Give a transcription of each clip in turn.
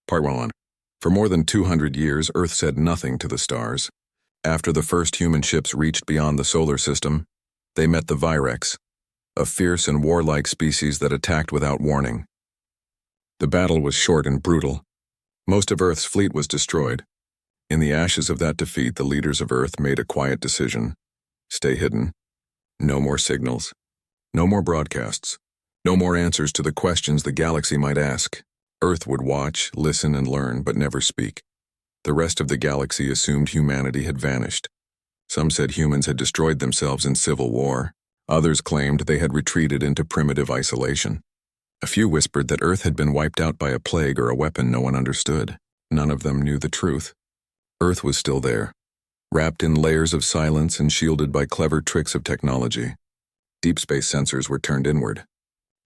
Part 1. For more than 200 years, Earth said nothing to the stars. After the first human ships reached beyond the solar system, they met the Virex, a fierce and warlike species that attacked without warning. The battle was short and brutal. Most of Earth's fleet was destroyed. In the ashes of that defeat, the leaders of Earth made a quiet decision. Stay hidden. No more signals. No more broadcasts. No more answers to the questions the galaxy might ask. Earth would watch, listen, and learn, but never speak. The rest of the galaxy assumed humanity had vanished. Some said humans had destroyed themselves in civil war. Others claimed they had retreated into primitive isolation. A few whispered that Earth had been wiped out by a plague or a weapon no one understood. None of them knew the truth. Earth was still there, wrapped in layers of silence and shielded by clever tricks of technology. Deep space sensors were turned inward.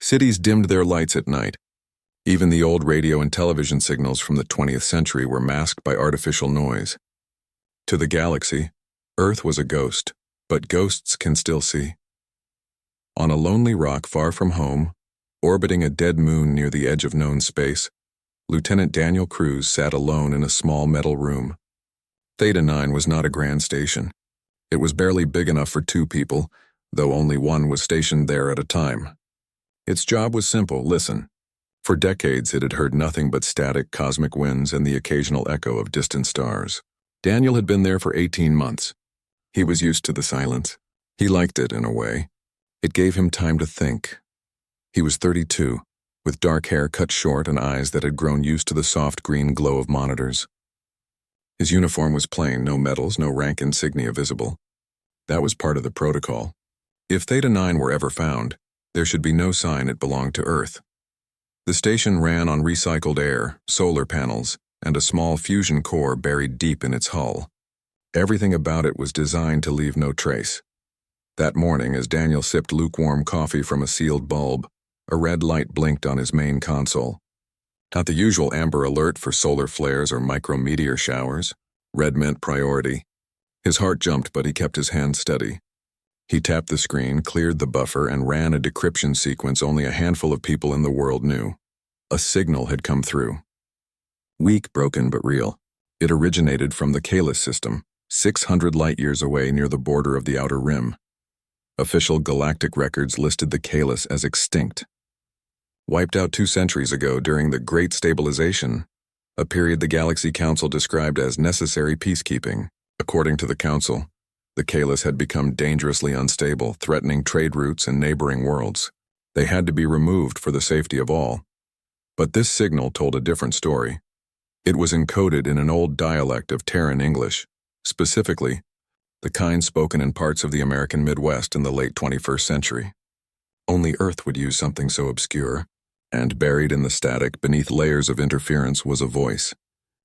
Cities dimmed their lights at night. Even the old radio and television signals from the 20th century were masked by artificial noise. To the galaxy, Earth was a ghost, but ghosts can still see. On a lonely rock far from home, orbiting a dead moon near the edge of known space, Lieutenant Daniel Cruz sat alone in a small metal room. Theta 9 was not a grand station. It was barely big enough for two people, though only one was stationed there at a time. Its job was simple: listen. For decades, it had heard nothing but static cosmic winds and the occasional echo of distant stars. Daniel had been there for 18 months. He was used to the silence. He liked it, in a way. It gave him time to think. He was 32, with dark hair cut short and eyes that had grown used to the soft green glow of monitors. His uniform was plain, no medals, no rank insignia visible. That was part of the protocol. If Theta 9 were ever found, there should be no sign it belonged to Earth. The station ran on recycled air, solar panels, and a small fusion core buried deep in its hull. Everything about it was designed to leave no trace. That morning, as Daniel sipped lukewarm coffee from a sealed bulb, a red light blinked on his main console. Not the usual amber alert for solar flares or micrometeor showers. Red meant priority. His heart jumped, but he kept his hand steady. He tapped the screen, cleared the buffer, and ran a decryption sequence only a handful of people in the world knew. A signal had come through. Weak, broken, but real. It originated from the Kalis system, 600 light-years away near the border of the Outer Rim. Official galactic records listed the Kalis as extinct. Wiped out 2 centuries ago during the Great Stabilization, a period the Galaxy Council described as necessary peacekeeping. According to the Council, the Kalis had become dangerously unstable, threatening trade routes and neighboring worlds. They had to be removed for the safety of all. But this signal told a different story. It was encoded in an old dialect of Terran English, specifically, the kind spoken in parts of the American Midwest in the late 21st century. Only Earth would use something so obscure, and buried in the static beneath layers of interference was a voice.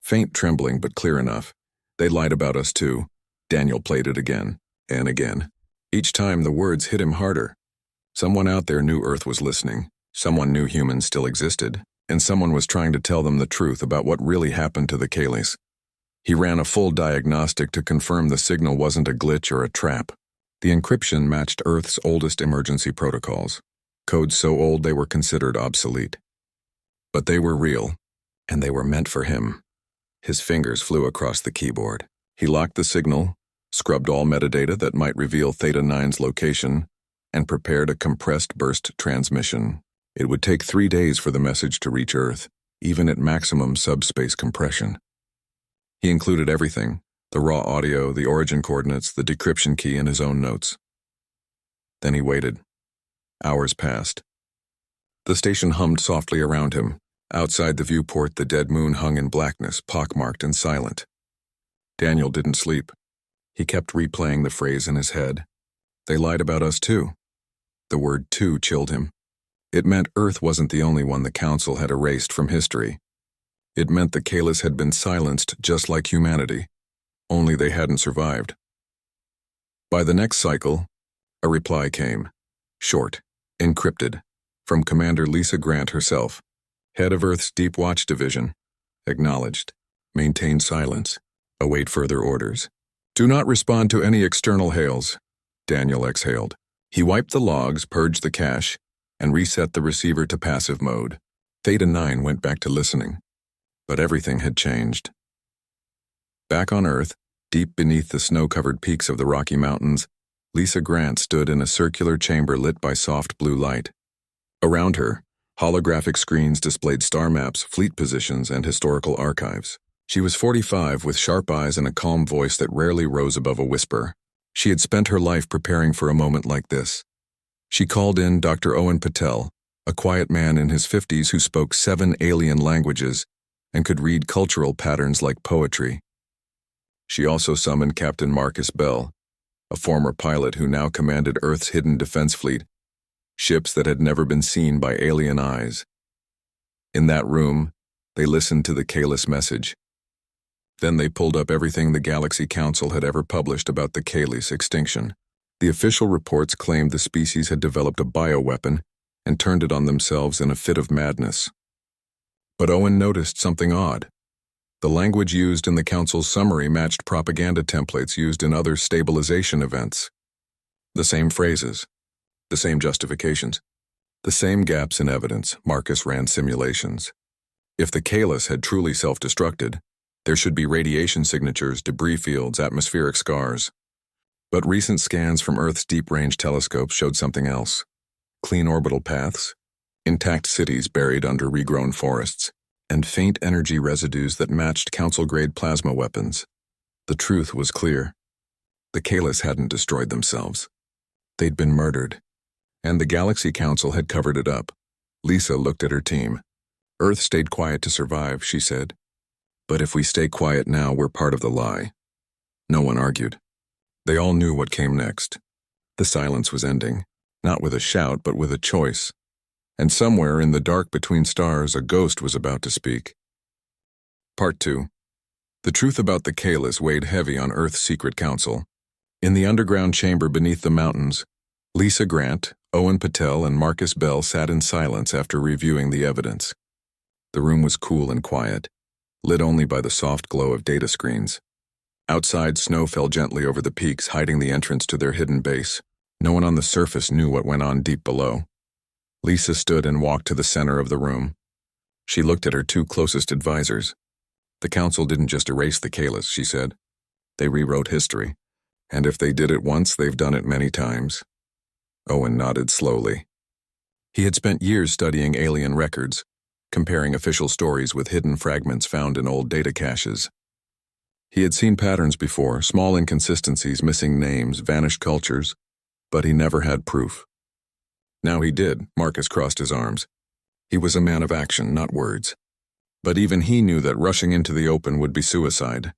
Faint trembling, but clear enough. They lied about us too. Daniel played it again, and again. Each time the words hit him harder. Someone out there knew Earth was listening. Someone knew humans still existed, and someone was trying to tell them the truth about what really happened to the Kalis. He ran a full diagnostic to confirm the signal wasn't a glitch or a trap. The encryption matched Earth's oldest emergency protocols, codes so old they were considered obsolete. But they were real, and they were meant for him. His fingers flew across the keyboard. He locked the signal, scrubbed all metadata that might reveal Theta 9's location, and prepared a compressed burst transmission. It would take 3 days for the message to reach Earth, even at maximum subspace compression. He included everything: the raw audio, the origin coordinates, the decryption key, and his own notes. Then he waited. Hours passed. The station hummed softly around him. Outside the viewport, the dead moon hung in blackness, pockmarked and silent. Daniel didn't sleep. He kept replaying the phrase in his head. They lied about us too. The word "too" chilled him. It meant Earth wasn't the only one the Council had erased from history. It meant the Kalis had been silenced just like humanity, only they hadn't survived. By the next cycle, a reply came. Short, encrypted, from Commander Lisa Grant herself, head of Earth's Deep Watch Division. Acknowledged. Maintain silence. Await further orders. Do not respond to any external hails. Daniel exhaled. He wiped the logs, purged the cache, and reset the receiver to passive mode. Theta 9 went back to listening. But everything had changed. Back on Earth, deep beneath the snow-covered peaks of the Rocky Mountains, Lisa Grant stood in a circular chamber lit by soft blue light. Around her, holographic screens displayed star maps, fleet positions, and historical archives. She was 45, with sharp eyes and a calm voice that rarely rose above a whisper. She had spent her life preparing for a moment like this. She called in Dr. Owen Patel, a quiet man in his 50s who spoke 7 alien languages and could read cultural patterns like poetry. She also summoned Captain Marcus Bell, a former pilot who now commanded Earth's hidden defense fleet, ships that had never been seen by alien eyes. In that room, they listened to the Kalis message. Then they pulled up everything the Galaxy Council had ever published about the Kalis extinction. The official reports claimed the species had developed a bioweapon and turned it on themselves in a fit of madness. But Owen noticed something odd. The language used in the Council's summary matched propaganda templates used in other stabilization events. The same phrases, the same justifications, the same gaps in evidence. Marcus ran simulations. If the Kalis had truly self-destructed, there should be radiation signatures, debris fields, atmospheric scars. But recent scans from Earth's deep-range telescopes showed something else. Clean orbital paths, intact cities buried under regrown forests, and faint energy residues that matched Council-grade plasma weapons. The truth was clear. The Kalis hadn't destroyed themselves. They'd been murdered, and the Galaxy Council had covered it up. Lisa looked at her team. Earth stayed quiet to survive, she said. But if we stay quiet now, we're part of the lie. No one argued. They all knew what came next. The silence was ending, not with a shout, but with a choice. And somewhere in the dark between stars, a ghost was about to speak. Part 2. The truth about the Kalis weighed heavy on Earth's secret council. In the underground chamber beneath the mountains, Lisa Grant, Owen Patel, and Marcus Bell sat in silence after reviewing the evidence. The room was cool and quiet, lit only by the soft glow of data screens. Outside, snow fell gently over the peaks, hiding the entrance to their hidden base. No one on the surface knew what went on deep below. Lisa stood and walked to the center of the room. She looked at her 2 closest advisors. The council didn't just erase the Kalis, she said. They rewrote history. And if they did it once, they've done it many times. Owen nodded slowly. He had spent years studying alien records, comparing official stories with hidden fragments found in old data caches. He had seen patterns before, small inconsistencies, missing names, vanished cultures, but he never had proof. Now he did. Marcus crossed his arms. He was a man of action, not words. But even he knew that rushing into the open would be suicide.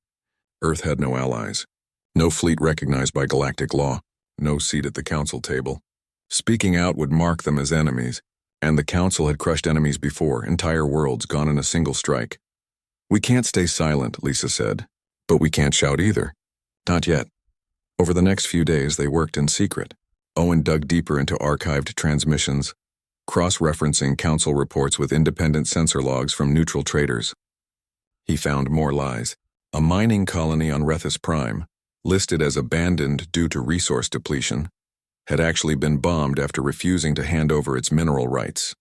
Earth had no allies. No fleet recognized by galactic law. No seat at the council table. Speaking out would mark them as enemies. And the council had crushed enemies before, entire worlds gone in a single strike. We can't stay silent, Lisa said. But we can't shout either. Not yet. Over the next few days, they worked in secret. Owen dug deeper into archived transmissions, cross-referencing council reports with independent sensor logs from neutral traders. He found more lies. A mining colony on Rethus Prime, listed as abandoned due to resource depletion, had actually been bombed after refusing to hand over its mineral rights.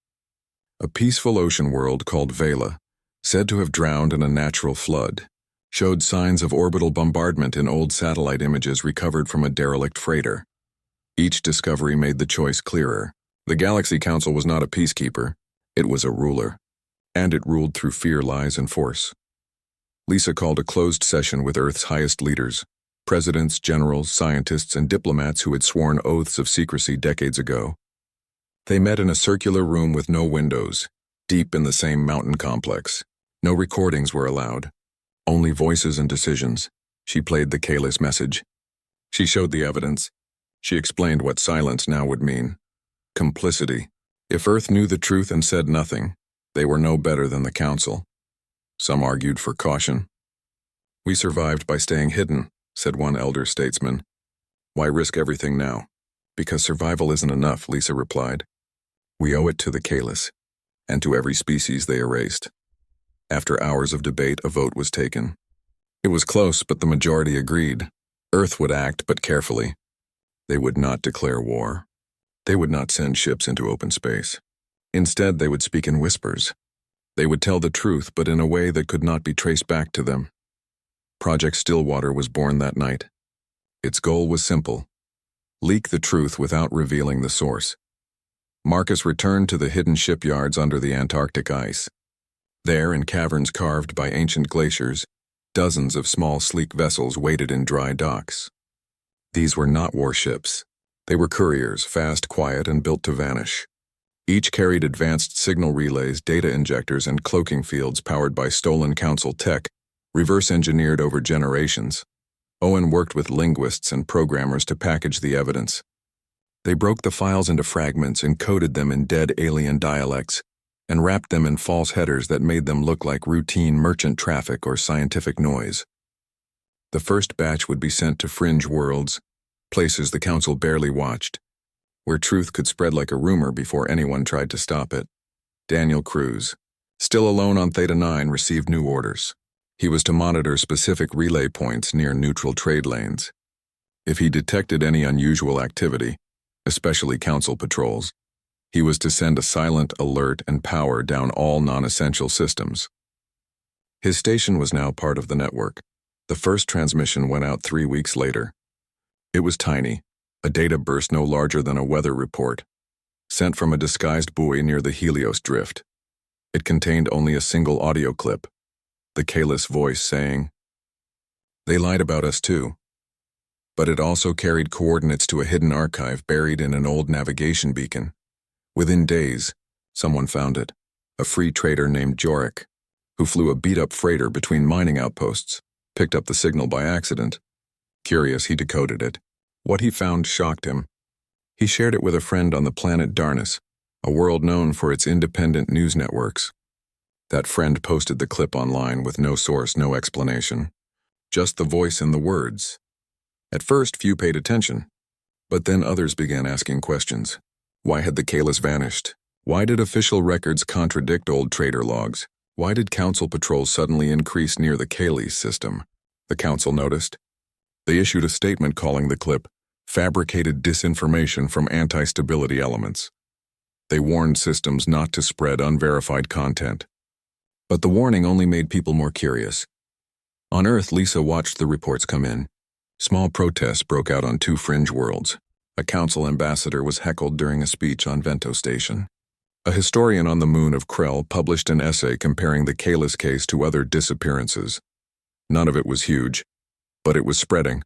A peaceful ocean world called Vela, said to have drowned in a natural flood, showed signs of orbital bombardment in old satellite images recovered from a derelict freighter. Each discovery made the choice clearer. The Galaxy Council was not a peacekeeper, it was a ruler. And it ruled through fear, lies, and force. Lisa called a closed session with Earth's highest leaders, presidents, generals, scientists, and diplomats who had sworn oaths of secrecy decades ago. They met in a circular room with no windows, deep in the same mountain complex. No recordings were allowed. Only voices and decisions. She played the Kalis message. She showed the evidence. She explained what silence now would mean. Complicity. If Earth knew the truth and said nothing, they were no better than the Council. Some argued for caution. We survived by staying hidden, said one elder statesman. Why risk everything now? Because survival isn't enough, Lisa replied. We owe it to the Kalis, and to every species they erased. After hours of debate, a vote was taken. It was close, but the majority agreed. Earth would act, but carefully. They would not declare war. They would not send ships into open space. Instead, they would speak in whispers. They would tell the truth, but in a way that could not be traced back to them. Project Stillwater was born that night. Its goal was simple: leak the truth without revealing the source. Marcus returned to the hidden shipyards under the Antarctic ice. There, in caverns carved by ancient glaciers, dozens of small, sleek vessels waited in dry docks. These were not warships. They were couriers, fast, quiet, and built to vanish. Each carried advanced signal relays, data injectors, and cloaking fields powered by stolen Council tech, reverse-engineered over generations. Owen worked with linguists and programmers to package the evidence. They broke the files into fragments, encoded them in dead alien dialects, and wrapped them in false headers that made them look like routine merchant traffic or scientific noise. The first batch would be sent to fringe worlds, places the Council barely watched, where truth could spread like a rumor before anyone tried to stop it. Daniel Cruz, still alone on Theta 9, received new orders. He was to monitor specific relay points near neutral trade lanes. If he detected any unusual activity, especially Council patrols, he was to send a silent alert and power down all non-essential systems. His station was now part of the network. The first transmission went out 3 weeks later. It was tiny, a data burst no larger than a weather report, sent from a disguised buoy near the Helios drift. It contained only a single audio clip, the Kalis voice saying, "They lied about us too." But it also carried coordinates to a hidden archive buried in an old navigation beacon. Within days, someone found it, a free trader named Jorik, who flew a beat-up freighter between mining outposts, picked up the signal by accident. Curious, he decoded it. What he found shocked him. He shared it with a friend on the planet Darnus, a world known for its independent news networks. That friend posted the clip online with no source, no explanation. Just the voice and the words. At first, few paid attention, but then others began asking questions. Why had the Kalis vanished? Why did official records contradict old trader logs? Why did Council patrols suddenly increase near the Kalis system? The Council noticed. They issued a statement calling the clip fabricated disinformation from anti-stability elements. They warned systems not to spread unverified content. But the warning only made people more curious. On Earth, Lisa watched the reports come in. Small protests broke out on 2 fringe worlds. A Council ambassador was heckled during a speech on Vento Station. A historian on the moon of Krell published an essay comparing the Kalis case to other disappearances. None of it was huge, but it was spreading.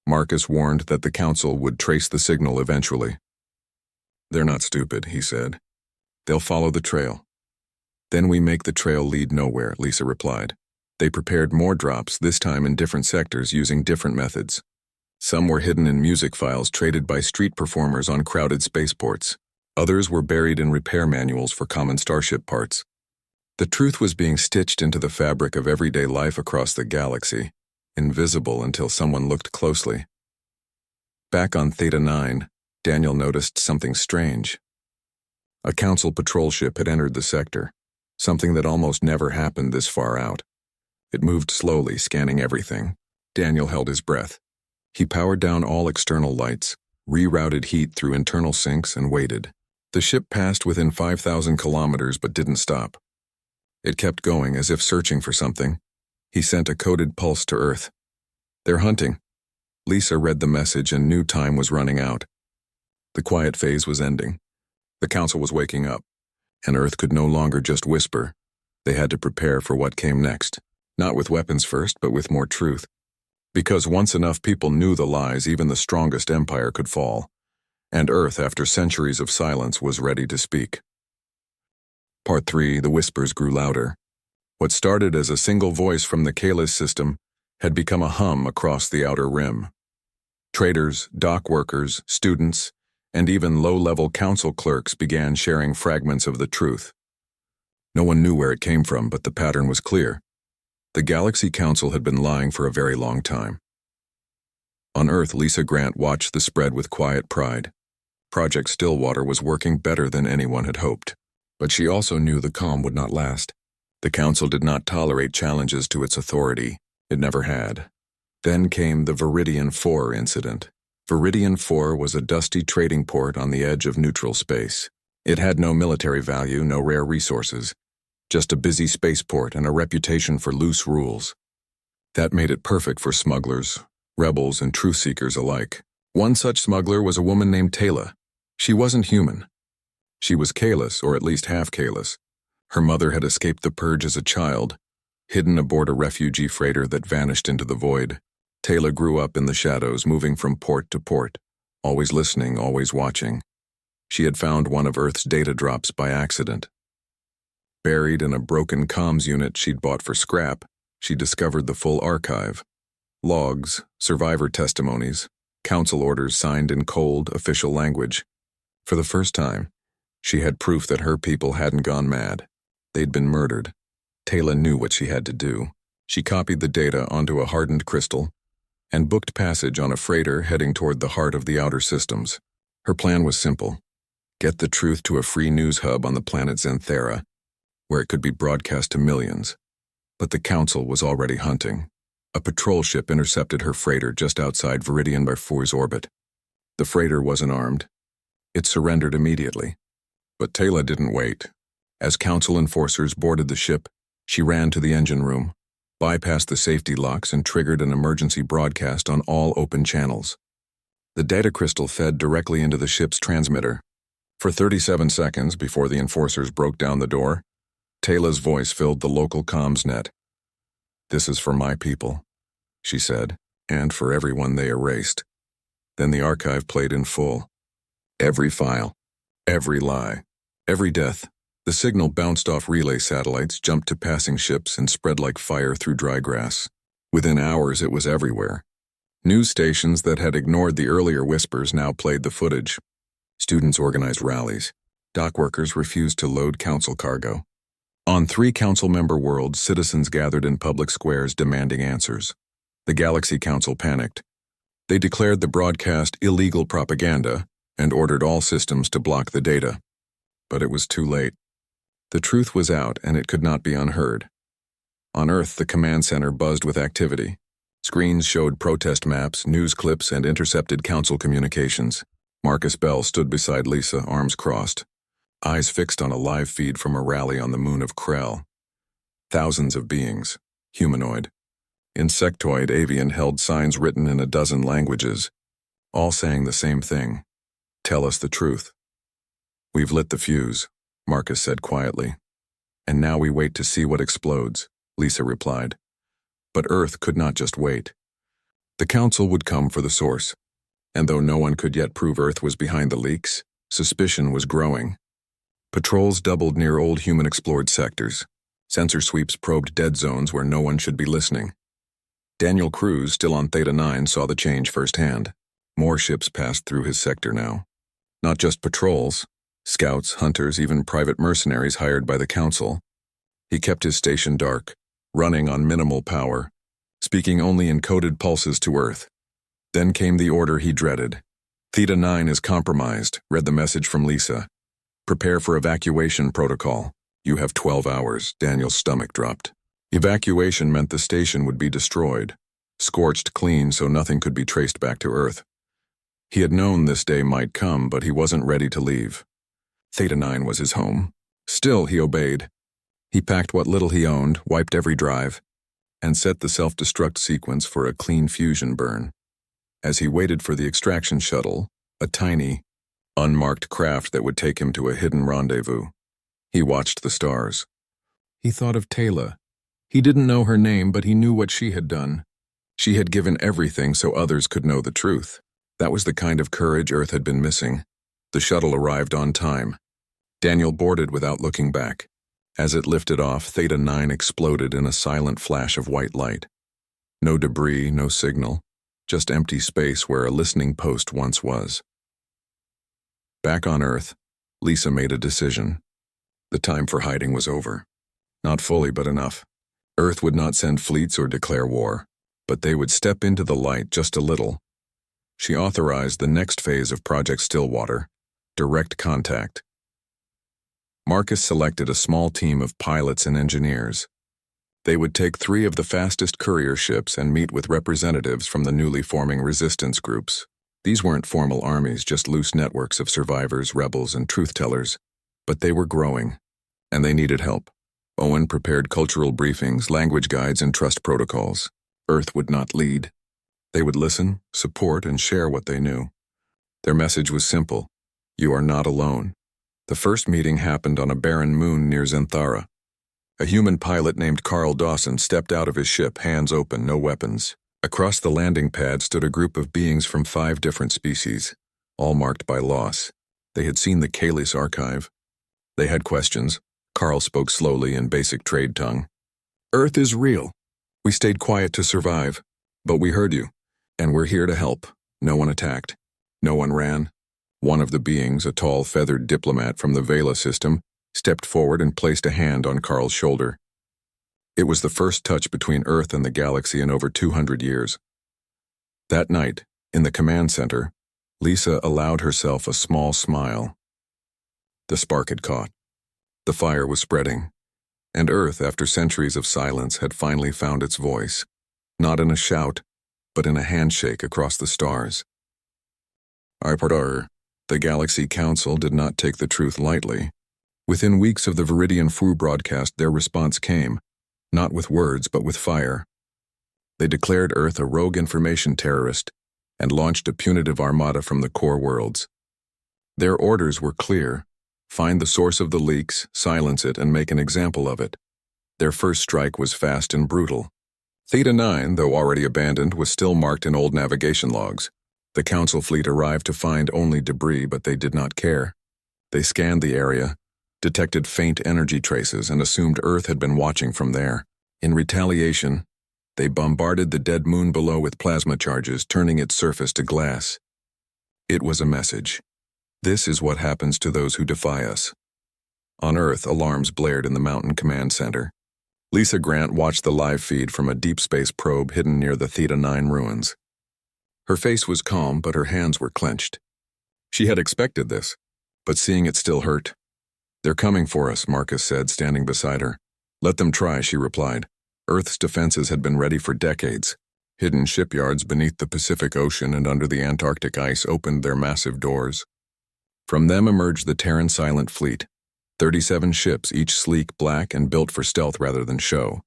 Marcus warned that the Council would trace the signal eventually. "They're not stupid," he said. "They'll follow the trail." "Then we make the trail lead nowhere," Lisa replied. They prepared more drops, this time in different sectors using different methods. Some were hidden in music files traded by street performers on crowded spaceports. Others were buried in repair manuals for common starship parts. The truth was being stitched into the fabric of everyday life across the galaxy, invisible until someone looked closely. Back on Theta 9, Daniel noticed something strange. A Council patrol ship had entered the sector, something that almost never happened this far out. It moved slowly, scanning everything. Daniel held his breath. He powered down all external lights, rerouted heat through internal sinks, and waited. The ship passed within 5,000 kilometers but didn't stop. It kept going as if searching for something. He sent a coded pulse to Earth. "They're hunting." Lisa read the message and knew time was running out. The quiet phase was ending. The Council was waking up, and Earth could no longer just whisper. They had to prepare for what came next. Not with weapons first, but with more truth. Because once enough people knew the lies, even the strongest empire could fall. And Earth, after centuries of silence, was ready to speak. Part 3, the whispers grew louder. What started as a single voice from the Kalis system had become a hum across the outer rim. Traders, dock workers, students, and even low-level Council clerks began sharing fragments of the truth. No one knew where it came from, but the pattern was clear. The Galaxy Council had been lying for a very long time. On Earth, Lisa Grant watched the spread with quiet pride. Project Stillwater was working better than anyone had hoped. But she also knew the calm would not last. The Council did not tolerate challenges to its authority. It never had. Then came the Viridian 4 incident. Viridian 4 was a dusty trading port on the edge of neutral space. It had no military value, no rare resources. just a busy spaceport and a reputation for loose rules. That made it perfect for smugglers, rebels, and truth seekers alike. One such smuggler was a woman named Tayla. She wasn't human. She was Kalis, or at least half Kalis. Her mother had escaped the purge as a child, hidden aboard a refugee freighter that vanished into the void. Tayla grew up in the shadows, moving from port to port, always listening, always watching. She had found one of Earth's data drops by accident. Buried in a broken comms unit she'd bought for scrap, she discovered the full archive. Logs, survivor testimonies, council orders signed in cold, official language. For the first time, she had proof that her people hadn't gone mad. They'd been murdered. Tayla knew what she had to do. She copied the data onto a hardened crystal and booked passage on a freighter heading toward the heart of the outer systems. Her plan was simple: get the truth to a free news hub on the planet Xanthera, where it could be broadcast to millions. But the council was already hunting. A patrol ship intercepted her freighter just outside Viridian by Four's orbit. The freighter wasn't armed. It surrendered immediately. But Tayla didn't wait. As council enforcers boarded the ship, she ran to the engine room, bypassed the safety locks, and triggered an emergency broadcast on all open channels. The data crystal fed directly into the ship's transmitter. For 37 seconds before the enforcers broke down the door, Tayla's voice filled the local comms net. "This is for my people," she said, "and for everyone they erased." Then the archive played in full. Every file, every lie, every death. The signal bounced off relay satellites, jumped to passing ships, and spread like fire through dry grass. Within hours, it was everywhere. News stations that had ignored the earlier whispers now played the footage. Students organized rallies. Dock workers refused to load council cargo. On 3 council-member worlds, citizens gathered in public squares demanding answers. The Galaxy Council panicked. They declared the broadcast illegal propaganda and ordered all systems to block the data. But it was too late. The truth was out, and it could not be unheard. On Earth, the command center buzzed with activity. Screens showed protest maps, news clips, and intercepted council communications. Marcus Bell stood beside Lisa, arms crossed, eyes fixed on a live feed from a rally on the moon of Krell. Thousands of beings, humanoid, insectoid, avian, held signs written in a dozen languages, all saying the same thing: "Tell us the truth." "We've lit the fuse," Marcus said quietly. "And now we wait to see what explodes," Lisa replied. But Earth could not just wait. The council would come for the source. And though no one could yet prove Earth was behind the leaks, suspicion was growing. Patrols doubled near old human-explored sectors. Sensor sweeps probed dead zones where no one should be listening. Daniel Cruz, still on Theta 9, saw the change firsthand. More ships passed through his sector now. Not just patrols, scouts, hunters, even private mercenaries hired by the council. He kept his station dark, running on minimal power, speaking only in coded pulses to Earth. Then came the order he dreaded. "Theta 9 is compromised," read the message from Lisa. "Prepare for evacuation protocol. You have 12 hours. Daniel's stomach dropped. Evacuation meant the station would be destroyed, scorched clean so nothing could be traced back to Earth. He had known this day might come, but he wasn't ready to leave. Theta 9 was his home. Still, he obeyed. He packed what little he owned, wiped every drive, and set the self-destruct sequence for a clean fusion burn. As he waited for the extraction shuttle, a tiny, unmarked craft that would take him to a hidden rendezvous, he watched the stars. He thought of Tayla. He didn't know her name, but he knew what she had done. She had given everything so others could know the truth. That was the kind of courage Earth had been missing. The shuttle arrived on time. Daniel boarded without looking back. As it lifted off, Theta 9 exploded in a silent flash of white light. No debris, no signal, just empty space where a listening post once was. Back on Earth, Lisa made a decision. The time for hiding was over. Not fully, but enough. Earth would not send fleets or declare war, but they would step into the light just a little. She authorized the next phase of Project Stillwater, direct contact. Marcus selected a small team of pilots and engineers. They would take 3 of the fastest courier ships and meet with representatives from the newly forming resistance groups. These weren't formal armies, just loose networks of survivors, rebels, and truth-tellers. But they were growing, and they needed help. Owen prepared cultural briefings, language guides, and trust protocols. Earth would not lead. They would listen, support, and share what they knew. Their message was simple: you are not alone. The first meeting happened on a barren moon near Zenthara. A human pilot named Carl Dawson stepped out of his ship, hands open, no weapons. Across the landing pad stood a group of beings from 5 different species, all marked by loss. They had seen the Kalis archive. They had questions. Carl spoke slowly in basic trade tongue. Earth is real. We stayed quiet to survive, but we heard you, and we're here to help. No one attacked. No one ran. One of the beings, a tall, feathered diplomat from the Vela system, stepped forward and placed a hand on Carl's shoulder. It was the first touch between Earth and the galaxy in over 200 years. That night, in the command center, Lisa allowed herself a small smile. The spark had caught. The fire was spreading, and Earth, after centuries of silence, had finally found its voice, not in a shout, but in a handshake across the stars. The Galaxy Council did not take the truth lightly. Within weeks of the Viridian Fu broadcast, their response came, not with words, but with fire. They declared Earth a rogue information terrorist and launched a punitive armada from the core worlds. Their orders were clear: find the source of the leaks, silence it, and make an example of it. Their first strike was fast and brutal. Theta 9, though already abandoned, was still marked in old navigation logs. The Council fleet arrived to find only debris, but they did not care. They scanned the area, detected faint energy traces, and assumed Earth had been watching from there. In retaliation, they bombarded the dead moon below with plasma charges, turning its surface to glass. It was a message. This is what happens to those who defy us. On Earth, alarms blared in the Mountain Command Center. Lisa Grant watched the live feed from a deep space probe hidden near the Theta 9 ruins. Her face was calm, but her hands were clenched. She had expected this, but seeing it still hurt. They're coming for us, Marcus said, standing beside her. Let them try, she replied. Earth's defenses had been ready for decades. Hidden shipyards beneath the Pacific Ocean and under the Antarctic ice opened their massive doors. From them emerged the Terran Silent Fleet, 37 ships, each sleek, black, and built for stealth rather than show.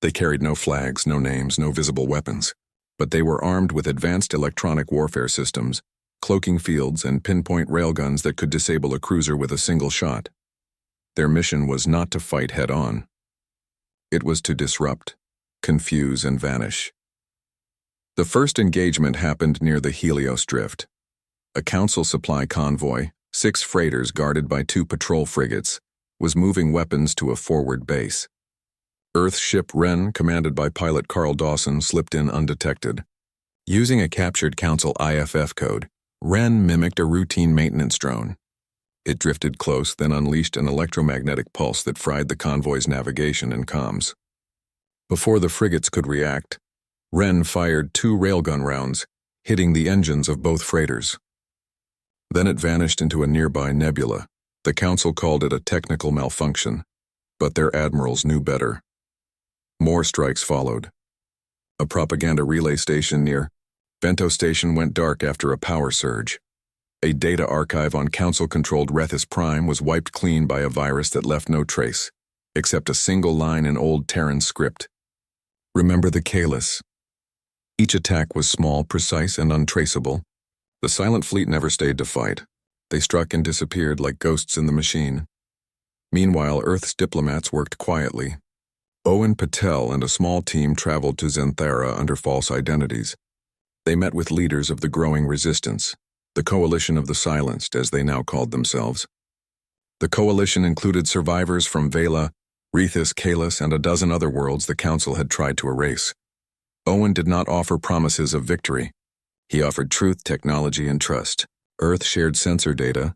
They carried no flags, no names, no visible weapons, but they were armed with advanced electronic warfare systems, cloaking fields, and pinpoint railguns that could disable a cruiser with a single shot. Their mission was not to fight head-on. It was to disrupt, confuse, and vanish. The first engagement happened near the Helios Drift. A Council supply convoy, 6 freighters guarded by 2 patrol frigates, was moving weapons to a forward base. Earth's ship Wren, commanded by pilot Carl Dawson, slipped in undetected. Using a captured Council IFF code, Wren mimicked a routine maintenance drone. It drifted close, then unleashed an electromagnetic pulse that fried the convoy's navigation and comms. Before the frigates could react, Wren fired 2 railgun rounds, hitting the engines of both freighters. Then it vanished into a nearby nebula. The Council called it a technical malfunction, but their admirals knew better. More strikes followed. A propaganda relay station near Bento Station went dark after a power surge. A data archive on Council-controlled Rethys Prime was wiped clean by a virus that left no trace, except a single line in old Terran script. Remember the Kalis. Each attack was small, precise, and untraceable. The Silent Fleet never stayed to fight. They struck and disappeared like ghosts in the machine. Meanwhile, Earth's diplomats worked quietly. Owen Patel and a small team traveled to Zenthara under false identities. They met with leaders of the growing resistance, the Coalition of the Silenced, as they now called themselves. The coalition included survivors from Vela, Rethys, Kalis, and a dozen other worlds the Council had tried to erase. Owen did not offer promises of victory. He offered truth, technology, and trust. Earth shared sensor data,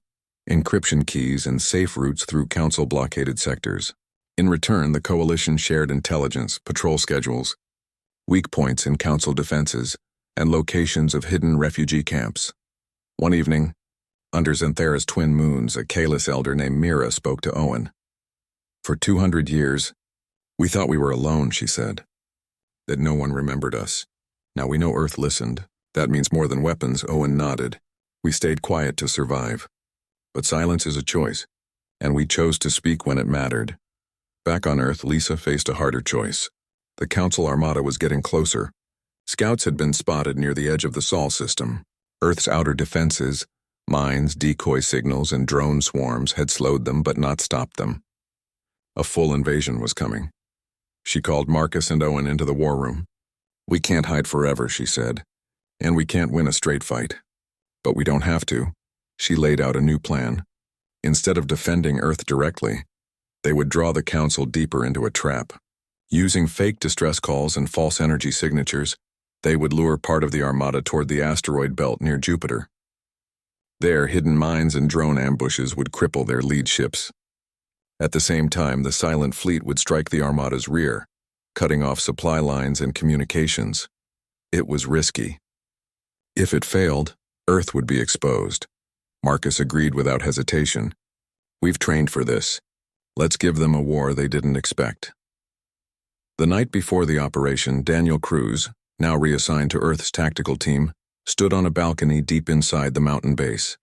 encryption keys, and safe routes through Council-blockaded sectors. In return, the Coalition shared intelligence, patrol schedules, weak points in Council defenses, and locations of hidden refugee camps. One evening, under Zenthara's twin moons, a Kalis elder named Mira spoke to Owen. For 200 years, we thought we were alone, she said. That no one remembered us. Now we know Earth listened. That means more than weapons, Owen nodded. We stayed quiet to survive. But silence is a choice, and we chose to speak when it mattered. Back on Earth, Lisa faced a harder choice. The Council Armada was getting closer. Scouts had been spotted near the edge of the Sol system. Earth's outer defenses, mines, decoy signals, and drone swarms had slowed them but not stopped them. A full invasion was coming. She called Marcus and Owen into the war room. "We can't hide forever," she said, "and we can't win a straight fight. But we don't have to." She laid out a new plan. Instead of defending Earth directly, they would draw the Council deeper into a trap. Using fake distress calls and false energy signatures, they would lure part of the Armada toward the asteroid belt near Jupiter. There, hidden mines and drone ambushes would cripple their lead ships. At the same time, the silent fleet would strike the Armada's rear, cutting off supply lines and communications. It was risky. If it failed, Earth would be exposed. Marcus agreed without hesitation. "We've trained for this. Let's give them a war they didn't expect." The night before the operation, Daniel Cruz, now reassigned to Earth's tactical team, stood on a balcony deep inside the mountain base.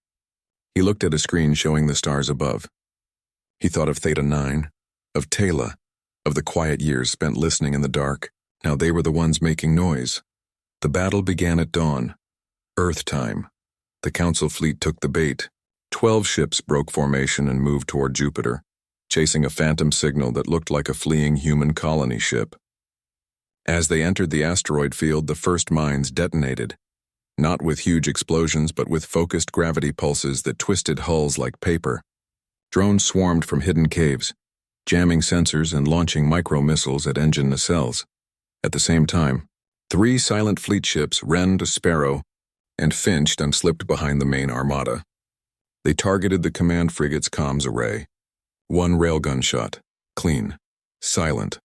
He looked at a screen showing the stars above. He thought of Theta 9, of Taylor, of the quiet years spent listening in the dark. Now they were the ones making noise. The battle began at dawn. Earth time. The Council fleet took the bait. 12 ships broke formation and moved toward Jupiter, chasing a phantom signal that looked like a fleeing human colony ship. As they entered the asteroid field, the first mines detonated, not with huge explosions but with focused gravity pulses that twisted hulls like paper. Drones swarmed from hidden caves, jamming sensors and launching micro-missiles at engine nacelles. At the same time, 3 silent fleet ships, Wren, Sparrow, and Finched and slipped behind the main armada. They targeted the command frigate's comms array. 1 railgun shot. Clean. Silent.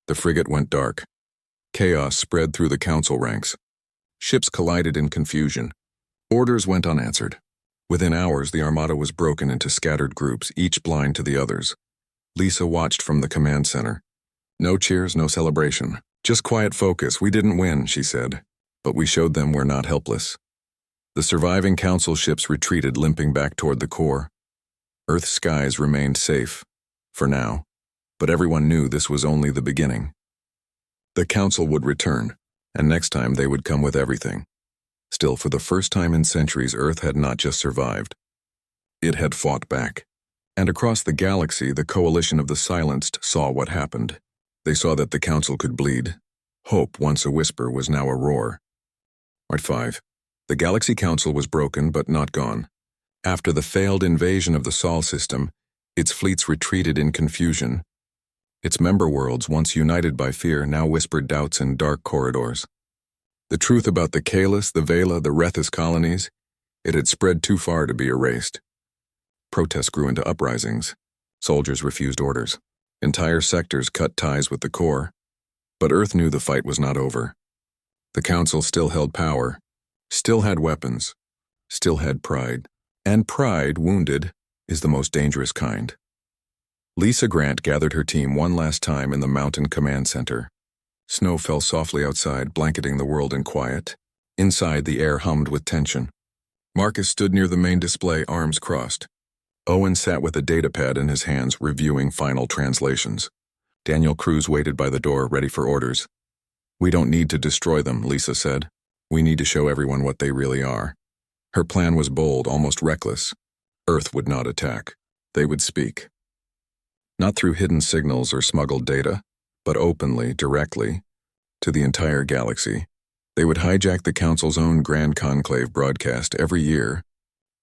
The frigate went dark. Chaos spread through the Council ranks. Ships collided in confusion. Orders went unanswered. Within hours, the Armada was broken into scattered groups, each blind to the others. Lisa watched from the command center. "No cheers, no celebration. Just quiet focus. We didn't win," she said. "But we showed them we're not helpless." The surviving Council ships retreated, limping back toward the core. Earth's skies remained safe, for now, but everyone knew this was only the beginning. The Council would return, and next time they would come with everything. Still, for the first time in centuries, Earth had not just survived. It had fought back. And across the galaxy, the coalition of the silenced saw what happened. They saw that the Council could bleed. Hope, once a whisper, was now a roar. Part 5. The Galaxy Council was broken but not gone. After the failed invasion of the Sol system, its fleets retreated in confusion. Its member worlds, once united by fear, now whispered doubts in dark corridors. The truth about the Kalis, the Vela, the Rethus colonies, it had spread too far to be erased. Protests grew into uprisings. Soldiers refused orders. Entire sectors cut ties with the core. But Earth knew the fight was not over. The Council still held power, still had weapons, still had pride. And pride, wounded, is the most dangerous kind. Lisa Grant gathered her team one last time in the Mountain Command Center. Snow fell softly outside, blanketing the world in quiet. Inside, the air hummed with tension. Marcus stood near the main display, arms crossed. Owen sat with a datapad in his hands, reviewing final translations. Daniel Cruz waited by the door, ready for orders. "We don't need to destroy them," Lisa said. "We need to show everyone what they really are." Her plan was bold, almost reckless. Earth would not attack. They would speak. Not through hidden signals or smuggled data, but openly, directly, to the entire galaxy. They would hijack the Council's own Grand Conclave broadcast every year.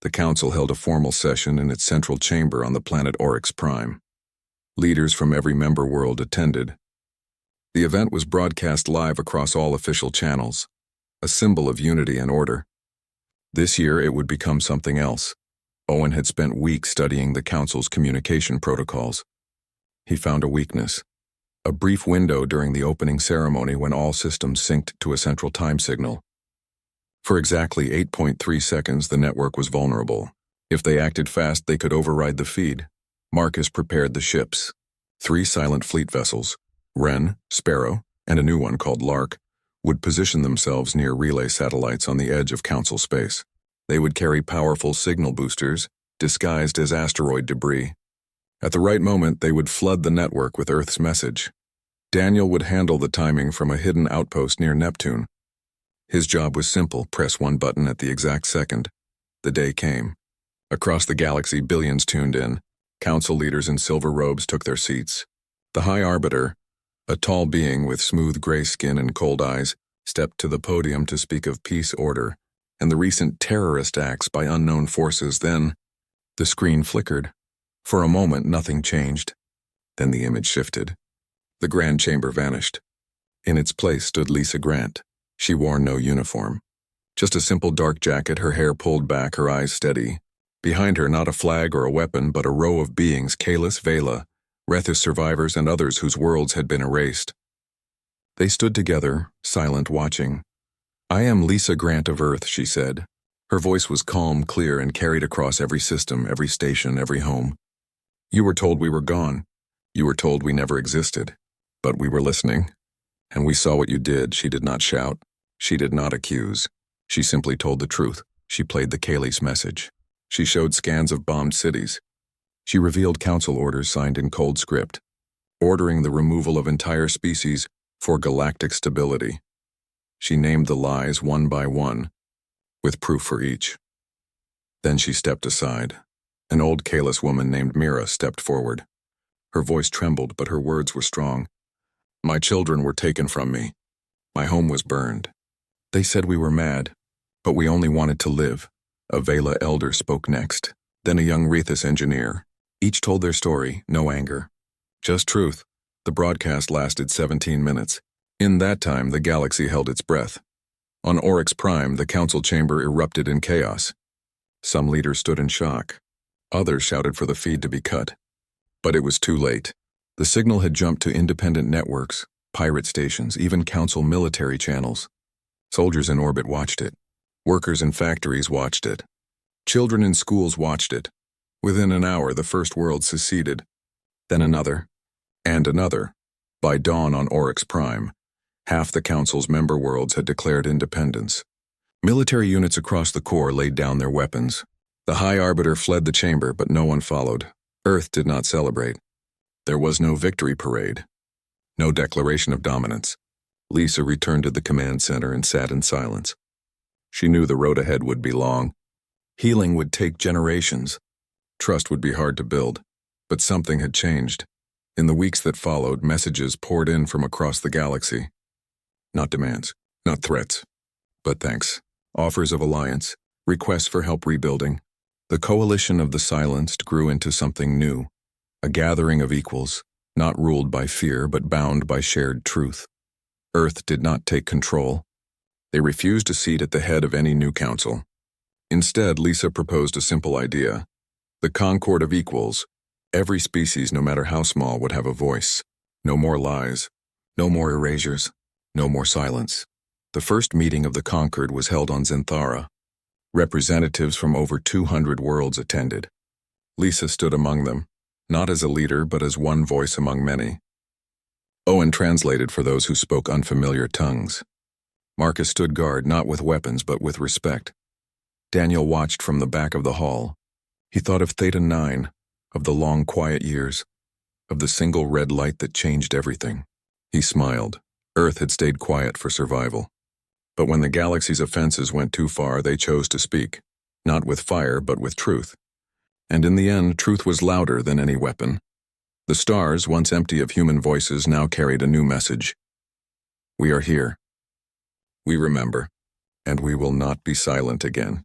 The Council held a formal session in its central chamber on the planet Oryx Prime. Leaders from every member world attended. The event was broadcast live across all official channels, a symbol of unity and order. This year it would become something else. Owen had spent weeks studying the Council's communication protocols. He found a weakness. A brief window during the opening ceremony when all systems synced to a central time signal. For exactly 8.3 seconds, the network was vulnerable. If they acted fast, they could override the feed. Marcus prepared the ships. 3 silent fleet vessels, Wren, Sparrow, and a new one called Lark, would position themselves near relay satellites on the edge of Council space. They would carry powerful signal boosters, disguised as asteroid debris. At the right moment, they would flood the network with Earth's message. Daniel would handle the timing from a hidden outpost near Neptune. His job was simple: press one button at the exact second. The day came. Across the galaxy, billions tuned in. Council leaders in silver robes took their seats. The High Arbiter, a tall being with smooth gray skin and cold eyes, stepped to the podium to speak of peace, order, and the recent terrorist acts by unknown forces. Then, the screen flickered. For a moment, nothing changed. Then the image shifted. The Grand Chamber vanished. In its place stood Lisa Grant. She wore no uniform. Just a simple dark jacket, her hair pulled back, her eyes steady. Behind her, not a flag or a weapon, but a row of beings: Kalis, Vela, Rethus survivors, and others whose worlds had been erased. They stood together, silent, watching. "I am Lisa Grant of Earth," she said. Her voice was calm, clear, and carried across every system, every station, every home. "You were told we were gone. You were told we never existed. But we were listening. And we saw what you did." She did not shout. She did not accuse. She simply told the truth. She played the Kalis message. She showed scans of bombed cities. She revealed council orders signed in cold script, ordering the removal of entire species for galactic stability. She named the lies one by one, with proof for each. Then she stepped aside. An old Kalis woman named Mira stepped forward. Her voice trembled, but her words were strong. "My children were taken from me. My home was burned. They said we were mad, but we only wanted to live." A Vela elder spoke next, then a young Rethus engineer. Each told their story, no anger, just truth. The broadcast lasted 17 minutes. In that time, the galaxy held its breath. On Oryx Prime, the council chamber erupted in chaos. Some leaders stood in shock. Others shouted for the feed to be cut. But it was too late. The signal had jumped to independent networks, pirate stations, even council military channels. Soldiers in orbit watched it. Workers in factories watched it. Children in schools watched it. Within an hour, the first world seceded. Then another, and another. By dawn on Oryx Prime, half the council's member worlds had declared independence. Military units across the core laid down their weapons. The High Arbiter fled the chamber, but no one followed. Earth did not celebrate. There was no victory parade. No declaration of dominance. Lisa returned to the command center and sat in silence. She knew the road ahead would be long. Healing would take generations. Trust would be hard to build. But something had changed. In the weeks that followed, messages poured in from across the galaxy. Not demands, not threats, but thanks. Offers of alliance, requests for help rebuilding. The coalition of the silenced grew into something new. A gathering of equals, not ruled by fear but bound by shared truth. Earth did not take control. They refused a seat at the head of any new council. Instead, Lisa proposed a simple idea. The concord of equals. Every species, no matter how small, would have a voice. No more lies. No more erasures. No more silence. The first meeting of the Concord was held on Zenthara. Representatives from over 200 worlds attended. Lisa stood among them, not as a leader but as one voice among many. Owen translated for those who spoke unfamiliar tongues. Marcus stood guard, not with weapons but with respect. Daniel watched from the back of the hall. He thought of Theta 9, of the long quiet years, of the single red light that changed everything. He smiled. Earth had stayed quiet for survival. But when the galaxy's offenses went too far, they chose to speak, not with fire but with truth. And in the end, truth was louder than any weapon. The stars, once empty of human voices, now carried a new message. We are here. We remember, and we will not be silent again.